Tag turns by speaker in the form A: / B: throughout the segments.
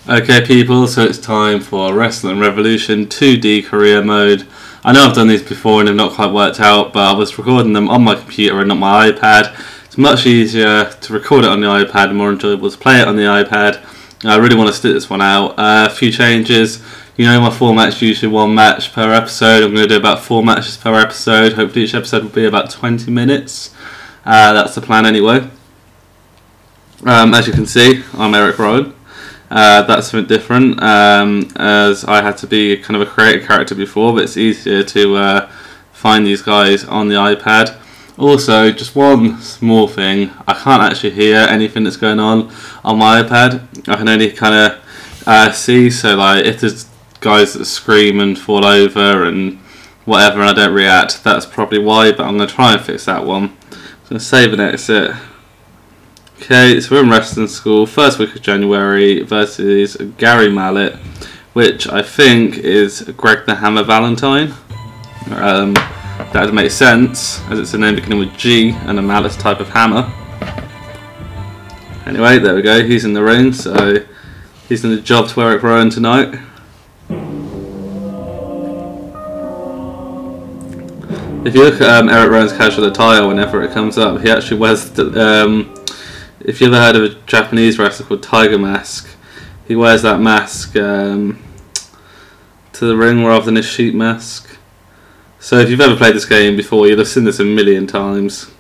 A: Okay people, so it's time for Wrestling Revolution 2D career mode. I know I've done these before and they've not quite worked out, but I was recording them on my computer and not my iPad. It's much easier to record it on the iPad and more enjoyable to play it on the iPad. I really want to stick this one out. A few changes. You know my format's usually one match per episode. I'm going to do about 4 matches per episode. Hopefully each episode will be about 20 minutes. That's the plan anyway. As you can see, I'm Erick Rowan. That's something different, as I had to be kind of a creative character before, but it's easier to find these guys on the iPad. Also, just one small thing, I can't actually hear anything that's going on my iPad. I can only kind of see, so like if there's guys that scream and fall over and whatever and I don't react, that's probably why, but I'm going to try and fix that one. I'm going to save and exit. Okay, so we're in wrestling school, first week of January, versus Gary Mallet, which I think is Greg the Hammer Valentine. That would make sense, as it's a name beginning with G and a mallet's type of hammer. Anyway, there we go, he's in the ring, so he's in the job to Erick Rowan tonight. If you look at Erick Rowan's casual attire whenever it comes up, he actually wears the... if you ever heard of a Japanese wrestler called Tiger Mask, he wears that mask to the ring rather than his sheep mask. So if you've ever played this game before, you'll have seen this a million times.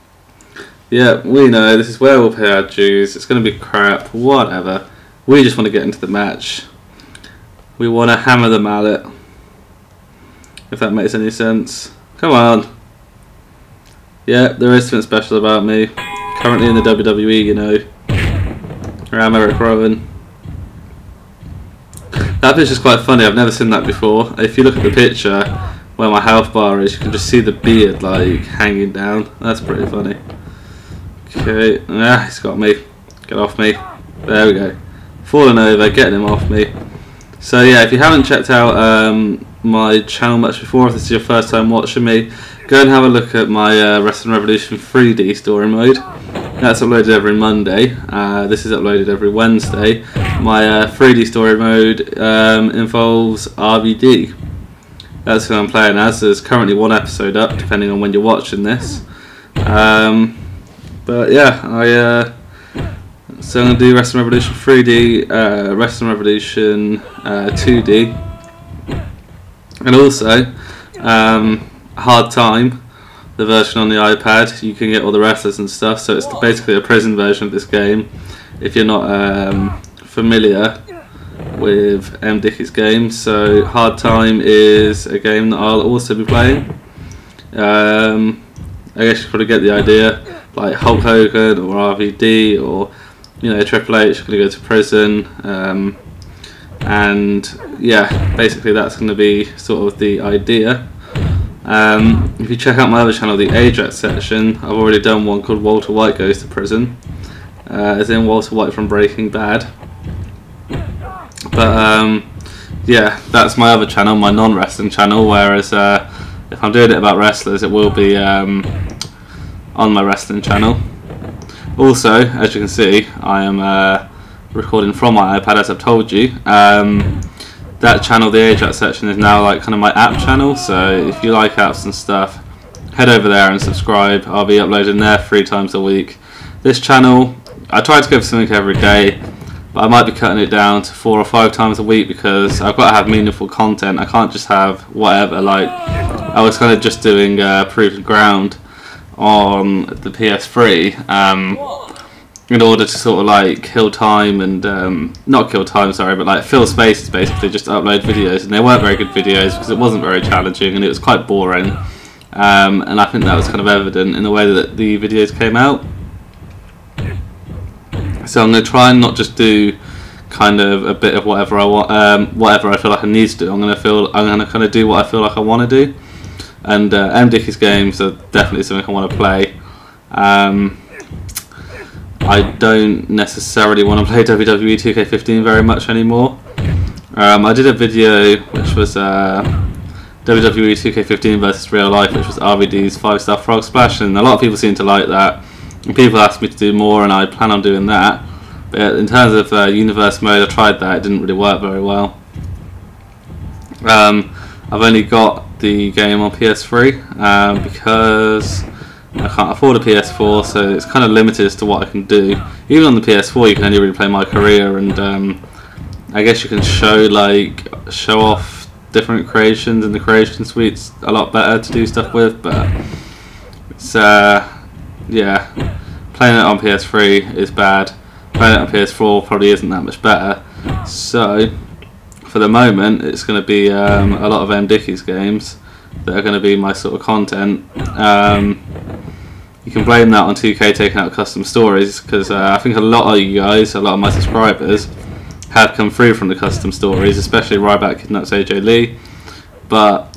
A: Yeah, we know, this is where we'll pay our dues, it's going to be crap, whatever. We just want to get into the match. We want to hammer the mallet. If that makes any sense. Come on. Yeah, there is something special about me. Currently in the WWE, you know. I'm Erick Rowan. That picture's quite funny, I've never seen that before. If you look at the picture, where my health bar is, you can just see the beard like hanging down. That's pretty funny. Okay, he's got me. Get off me. There we go. Falling over, getting him off me. So yeah, if you haven't checked out my channel much before, if this is your first time watching me, go and have a look at my Wrestling Revolution 3D story mode. That's uploaded every Monday. This is uploaded every Wednesday. My 3D story mode involves RVD. That's who I'm playing as. There's currently 1 episode up, depending on when you're watching this. But yeah, so I'm going to do Wrestling Revolution 3D, Wrestling Revolution 2D, and also Hard Time, the version on the iPad. You can get all the wrestlers and stuff, so it's basically a prison version of this game. If you're not familiar with MDickie's game, so Hard Time is a game that I'll also be playing. I guess you probably get the idea, like Hulk Hogan or RVD or Triple H are going to go to prison, and yeah, basically that's going to be sort of the idea. If you check out my other channel, the Ajax section, I've already done one called Walter White Goes to Prison, as in Walter White from Breaking Bad. But yeah, that's my other channel, my non-wrestling channel, whereas if I'm doing it about wrestlers, it will be on my wrestling channel. Also, as you can see, I am recording from my iPad, as I've told you. That channel, the Ajax section, is now like kind of my app channel, so if you like apps and stuff, head over there and subscribe. I'll be uploading there 3 times a week. This channel, I try to go for something every day, but I might be cutting it down to 4 or 5 times a week because I've got to have meaningful content. I can't just have whatever, like I was kind of just doing Proved Ground on the PS3 in order to sort of like kill time and not kill time, sorry, but like fill spaces, basically just upload videos, and they weren't very good videos because it wasn't very challenging and it was quite boring, and I think that was kind of evident in the way that the videos came out. So I'm going to try and not just do kind of a bit of whatever I want, whatever I feel like I need to do. I'm going to kind of do what I feel like I want to do. And MDickie's games are definitely something I want to play. I don't necessarily want to play WWE 2K15 very much anymore. I did a video which was WWE 2K15 versus real life, which was RVD's 5-star frog splash, and a lot of people seem to like that. And people asked me to do more, and I plan on doing that. But in terms of universe mode, I tried that. It didn't really work very well. I've only got the game on PS3 because I can't afford a PS4, so it's kind of limited as to what I can do. Even on the PS4, you can only really play My Career, and I guess you can show off different creations, and the creation suite's a lot better to do stuff with. But it's yeah, playing it on PS3 is bad. Playing it on PS4 probably isn't that much better. So for the moment, it's going to be a lot of MDickie's games that are going to be my sort of content. You can blame that on 2K taking out custom stories, because I think a lot of you guys, a lot of my subscribers, have come through from the custom stories, especially Ryback Kidnaps AJ Lee. But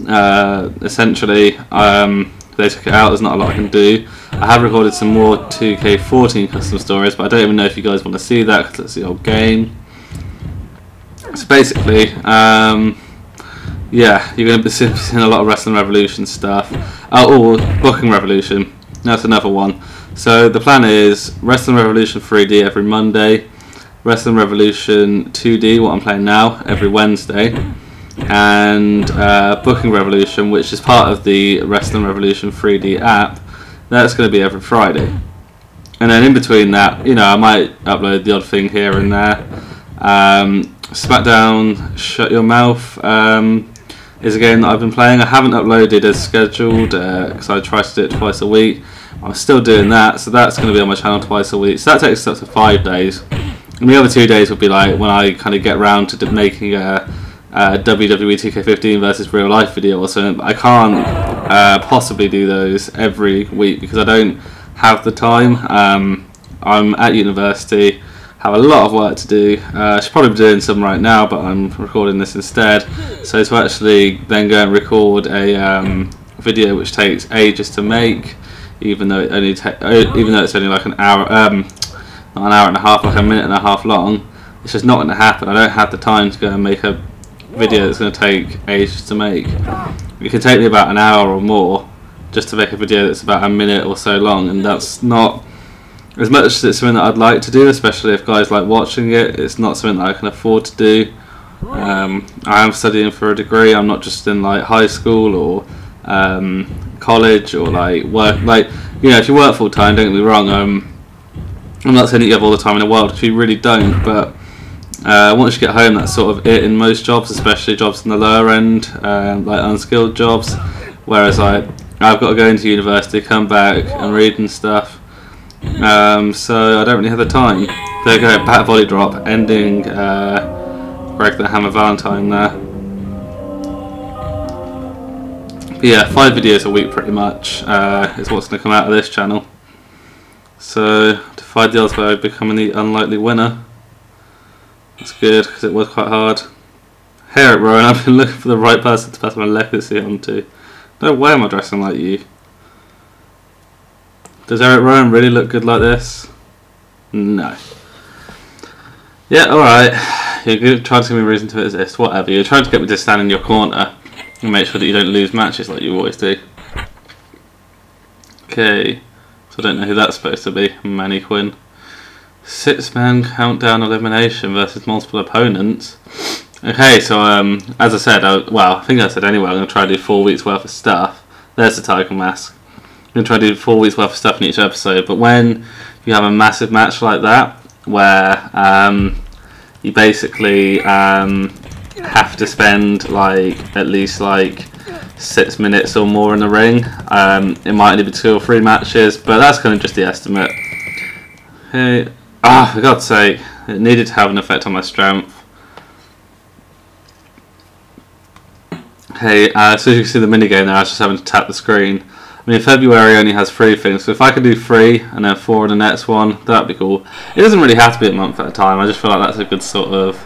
A: essentially, they took it out. There's not a lot I can do. I have recorded some more 2K14 custom stories, but I don't even know if you guys want to see that, because it's the old game. So basically, yeah, you're going to be seeing a lot of Wrestling Revolution stuff. Oh, Booking Revolution. That's another one. So the plan is Wrestling Revolution 3D every Monday, Wrestling Revolution 2D, what I'm playing now, every Wednesday, and Booking Revolution, which is part of the Wrestling Revolution 3D app, that's going to be every Friday. And then in between that, you know, I might upload the odd thing here and there. SmackDown Shut Your Mouth is a game that I've been playing. I haven't uploaded as scheduled because I try to do it twice a week. I'm still doing that, so that's going to be on my channel twice a week. So that takes up to 5 days. And the other 2 days will be like when I kind of get around to making a WWE 2K15 versus real life video or something. I can't possibly do those every week because I don't have the time. I'm at university, have a lot of work to do. I should probably be doing some right now, but I'm recording this instead. So to actually then go and record a video which takes ages to make, even though it's only like an hour, not an hour and a half, like a minute and a half long, it's just not going to happen. I don't have the time to go and make a video that's going to take ages to make. It could take me about an hour or more just to make a video that's about a minute or so long, and that's not as much as it's something that I'd like to do, especially if guys like watching it. It's not something that I can afford to do. I am studying for a degree. I'm not just in like high school or college or like work. Like, you know, if you work full time, don't get me wrong, I'm not saying that you have all the time in the world, because you really don't, but once you get home, that's sort of it in most jobs, especially jobs in the lower end, like unskilled jobs. Whereas like I've got to go into university, come back and read and stuff, so I don't really have the time. There you go, back volley drop, ending Greg the Hammer Valentine there. But yeah, 5 videos a week pretty much is what's going to come out of this channel. So to find the odds by becoming the unlikely winner. That's good, because it was quite hard. Hey Erick Rowan, I've been looking for the right person to pass my legacy on to. No way am I dressing like you. Does Erick Rowan really look good like this? No. Yeah, alright. You're trying to give me a reason to exist, whatever. You're trying to get me to stand in your corner and make sure that you don't lose matches like you always do. Okay. So I don't know who that's supposed to be. Manny Quinn. 6-man countdown elimination versus multiple opponents. Okay, so as I said, well, I think I said anyway, I'm going to try to do 4 weeks worth of stuff. There's the tiger mask. I'm going to try to do 4 weeks worth of stuff in each episode, but when you have a massive match like that, where you basically have to spend like at least like 6 minutes or more in the ring, it might only be 2 or 3 matches, but that's kind of just the estimate. Hey. Ah, for God's sake, it needed to have an effect on my strength. Okay, so as you can see the minigame there, I was just having to tap the screen. I mean, February only has 3 things, so if I could do 3 and then 4 in the next one, that'd be cool. It doesn't really have to be a month at a time, I just feel like that's a good sort of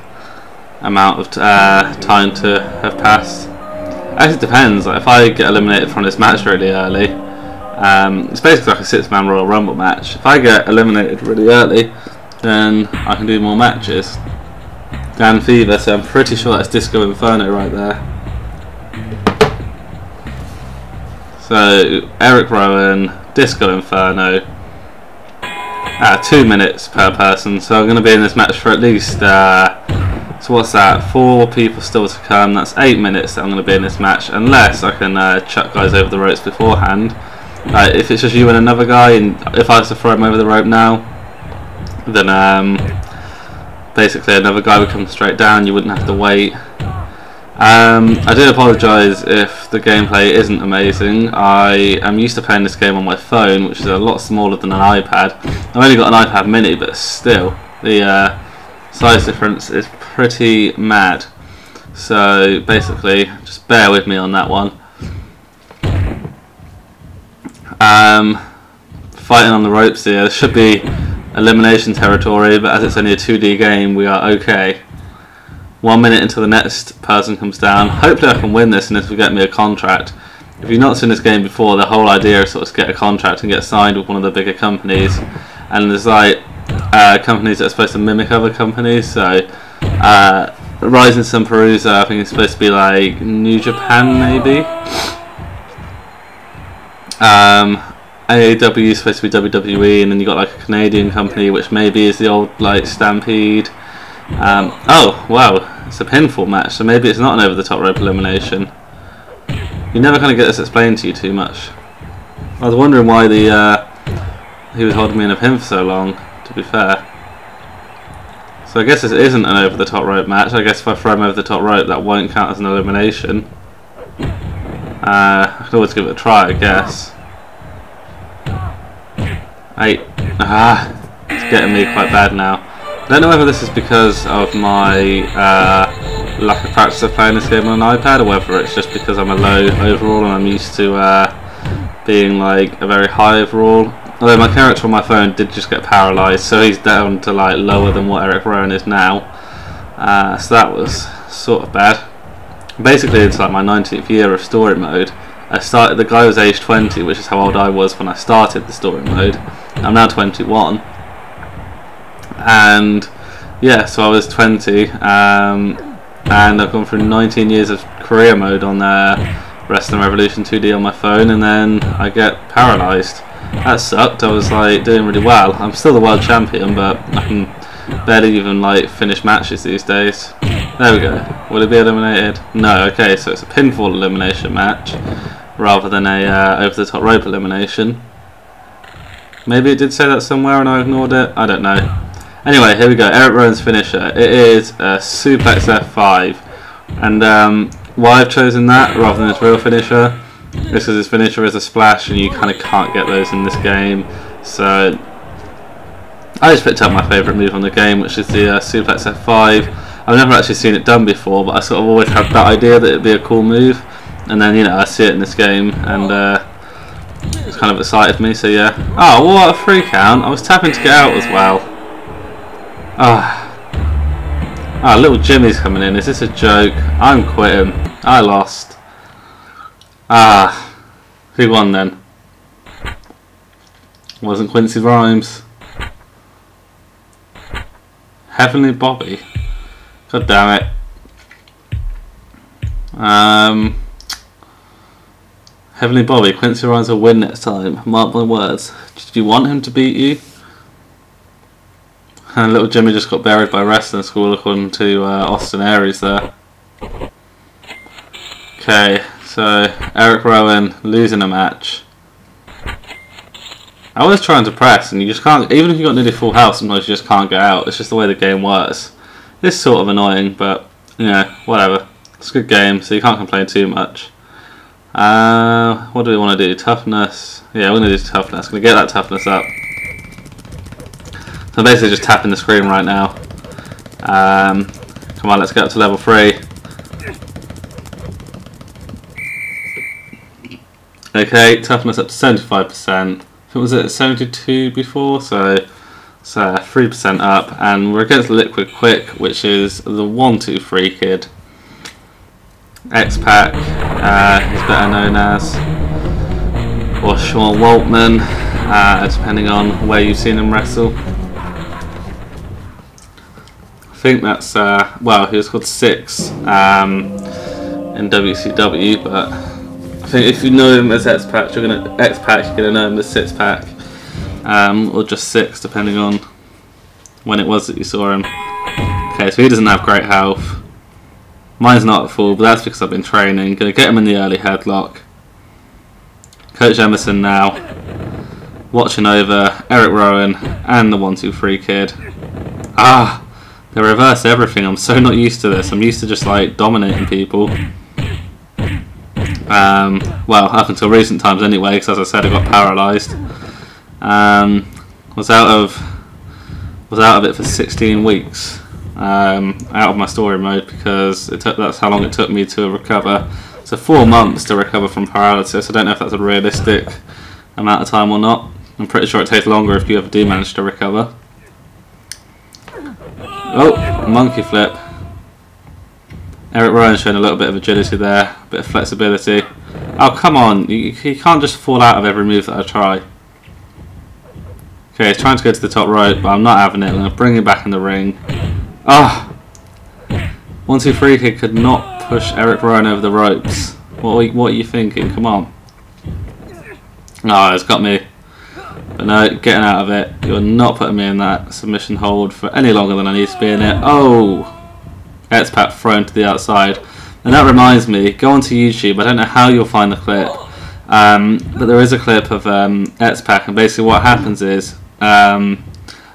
A: amount of time to have passed. Actually, it depends. Like, if I get eliminated from this match really early, it's basically like a 6-man Royal Rumble match. If I get eliminated really early, then I can do more matches. Dan Fever, so I'm pretty sure that's Disco Inferno right there. So Erick Rowan, Disco Inferno, 2 minutes per person. So I'm going to be in this match for at least, so what's that, 4 people still to come. That's 8 minutes that I'm going to be in this match, unless I can chuck guys over the ropes beforehand. If it's just you and another guy, and if I was to throw him over the rope now, then basically another guy would come straight down, you wouldn't have to wait. I do apologise if the gameplay isn't amazing. I am used to playing this game on my phone, which is a lot smaller than an iPad. I've only got an iPad mini, but still, the size difference is pretty mad. So basically, just bear with me on that one. Fighting on the ropes here. There should be elimination territory, but as it's only a 2D game, we are okay. 1 minute until the next person comes down. Hopefully I can win this and this will get me a contract. If you've not seen this game before, the whole idea is sort of to get a contract and get signed with one of the bigger companies. And there's like companies that are supposed to mimic other companies. So Rising Sun Perusa, I think it's supposed to be like New Japan maybe. AAW is supposed to be WWE, and then you got like a Canadian company which maybe is the old like Stampede. Oh wow, it's a pinfall match, so maybe it's not an over the top rope elimination. You never kind of get this explained to you too much. I was wondering why he was holding me in a pin for so long, to be fair. So I guess this isn't an over the top rope match. I guess if I throw him over the top rope, that won't count as an elimination. I can always give it a try, I guess. It's getting me quite bad now. I don't know whether this is because of my lack of practice of playing this game on an iPad, or whether it's just because I'm a low overall and I'm used to being like a very high overall. Although my character on my phone did just get paralysed, so he's down to like lower than what Erick Rowan is now. So that was sort of bad. Basically, it's like my 19th year of story mode. The guy was age 20, which is how old I was when I started the story mode. I'm now 21. And yeah, so I was 20, and I've gone through 19 years of career mode on Wrestling Revolution 2D on my phone, and then I get paralysed. That sucked. I was like doing really well. I'm still the world champion, but I can barely even like finish matches these days. There we go. Will it be eliminated? No. Okay, so it's a pinfall elimination match rather than a over the top rope elimination. Maybe it did say that somewhere and I ignored it. I don't know. Anyway, here we go. Erick Rowan's finisher. It is a suplex F5, and why I've chosen that rather than his real finisher is because his finisher is a splash, and you kind of can't get those in this game. So I just picked up my favourite move on the game, which is the suplex F5. I've never actually seen it done before, but I sort of always had that idea that it'd be a cool move, and then I see it in this game, and it's kind of excited me. So yeah. Oh, what a free count! I was tapping to get out as well. Little Jimmy's coming in. Is this a joke? I'm quitting. I lost. Who won then? Wasn't Quincy Rhymes. Heavenly Bobby. God damn it. Heavenly Bobby, Quincy Rhymes will win next time. Mark my words. Did you want him to beat you? And little Jimmy just got buried by wrestling school, according to Austin Aries there. Okay, so Erick Rowan losing a match. I was trying to press, and you just can't. Even if you got nearly full health, sometimes you just can't get out. It's just the way the game works. It's sort of annoying, but whatever. It's a good game, so you can't complain too much. What do we want to do? Toughness. Yeah, we're going to do toughness. Going to get that toughness up. So I'm basically just tapping the screen right now. Come on, let's get up to level 3. Okay, toughness up to 75%. It was at 72 before, so it's 3% up. And we're against Liquid Quick, which is the 1-2-3 kid. X-Pac, he's better known as, or Sean Waltman, depending on where you've seen him wrestle. I think that's, well, he was called 6 in WCW, but I think if you know him as X-Pac, you're gonna know him as 6-Pac. or just 6 depending on when it was that you saw him. Okay, so he doesn't have great health. Mine's not at full, but that's because I've been training. Gonna get him in the early headlock. Coach Emerson now, watching over Erick Rowan and the 1-2-3 kid. Ah, they reverse everything. I'm so not used to this. I'm used to just like dominating people. Well, up until recent times anyway, because as I said, I got paralysed. Was out of it for 16 weeks. Out of my story mode because that's how long it took me to recover. So 4 months to recover from paralysis. I don't know if that's a realistic amount of time or not. I'm pretty sure it takes longer if you ever do manage to recover. Oh, monkey flip. Erick Rowan showing a little bit of agility there, a bit of flexibility. Oh, come on, you can't just fall out of every move that I try. Okay, he's trying to go to the top rope, but I'm not having it. I'm going to bring him back in the ring. Ah! 1-2-3 kid could not push Erick Rowan over the ropes. What are you thinking? Come on. Oh, it's got me. But no, getting out of it. You're not putting me in that submission hold for any longer than I need to be in it. Oh! X-Pac thrown to the outside. And that reminds me, go onto YouTube. I don't know how you'll find the clip. But there is a clip of X-Pac, and basically what happens is, I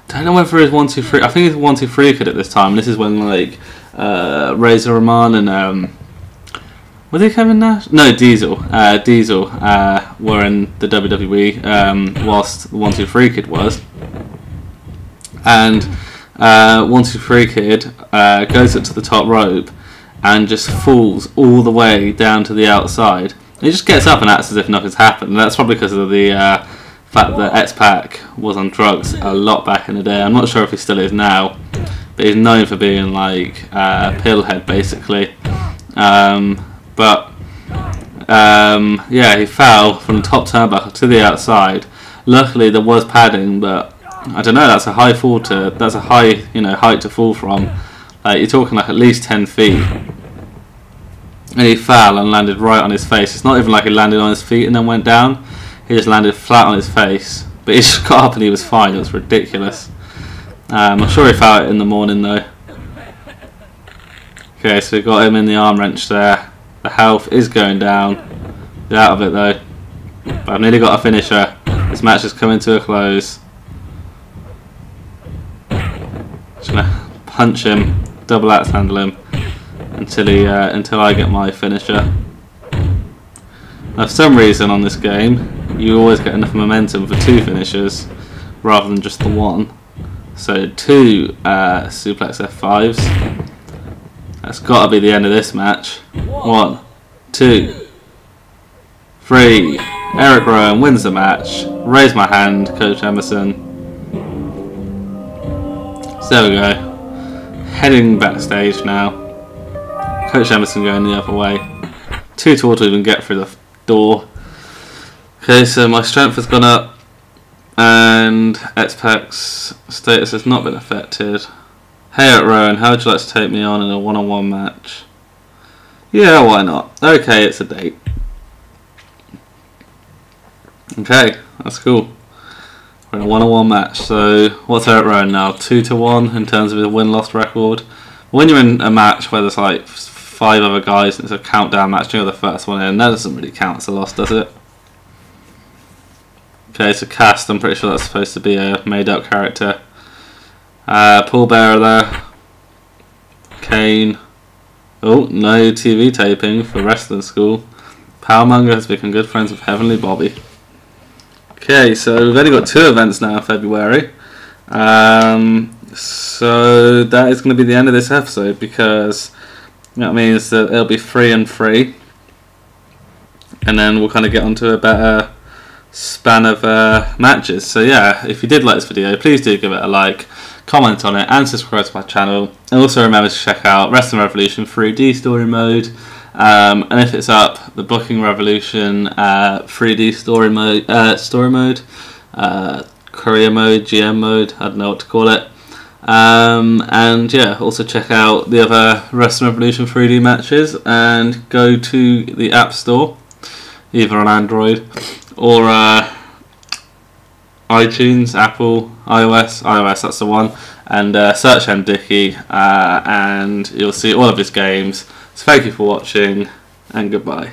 A: don't know whether it's 1-2-3. I think it's 1-2-3 kid at this time. This is when like Razor Ramon and was it Kevin Nash? No, Diesel. Diesel were in the WWE whilst the 1-2-3 kid was, and 1-2-3 kid goes up to the top rope and just falls all the way down to the outside. And he just gets up and acts as if nothing's happened. And that's probably because of the fact that X-Pac was on drugs a lot back in the day. I'm not sure if he still is now, but he's known for being like pillhead basically. Yeah, he fell from the top turnbuckle to the outside. Luckily there was padding, but I don't know. That's a high fall to. That's a high, height to fall from. You're talking like at least 10 feet. And he fell and landed right on his face. It's not even like he landed on his feet and then went down. He just landed flat on his face. But he just got up and he was fine. It was ridiculous. I'm sure he felt it in the morning though. Okay, so we got him in the arm wrench there. The health is going down. Get out of it though. But I've nearly got a finisher. This match is coming to a close. Just gonna punch him, double axe handle him until I get my finisher. Now, for some reason on this game, you always get enough momentum for 2 finishers rather than just the 1. So 2 suplex F5s. That's got to be the end of this match. 1, 2, 3. Erick Rowan wins the match. Raise my hand, Coach Emerson. So there we go. Heading backstage now. Coach Emerson going the other way. Too tall to even get through the door. Okay, so my strength has gone up, and X-Pac's status has not been affected. Hey Erick Rowan, how would you like to take me on in a one-on-one match? Yeah, why not? Okay, it's a date. Okay, that's cool. We're in a one-on-one match. So what's Erick Rowan now? 2-1 in terms of his win-loss record. When you're in a match where there's like 5 other guys and it's a countdown match, you're the first one in, that doesn't really count as a loss, does it? Okay, so Cast, I'm pretty sure that's supposed to be a made-up character. Paul Bearer there. Kane. Oh, no TV taping for wrestling school. Powermonger has become good friends with Heavenly Bobby. Okay, so we've only got 2 events now in February. So that is going to be the end of this episode, because that means that it'll be 3 and 3. And then we'll kind of get onto a better span of matches. So yeah, if you did like this video, please do give it a like, comment on it, and subscribe to my channel. And also remember to check out Wrestling Revolution 3D story mode. And if it's up, the Booking Revolution 3D story mode, career mode, GM mode, I don't know what to call it. And yeah, also check out the other Wrestling Revolution 3D matches, and go to the App Store, either on Android or iTunes, Apple, iOS, that's the one, and search MDickie, and you'll see all of his games. So thank you for watching, and goodbye.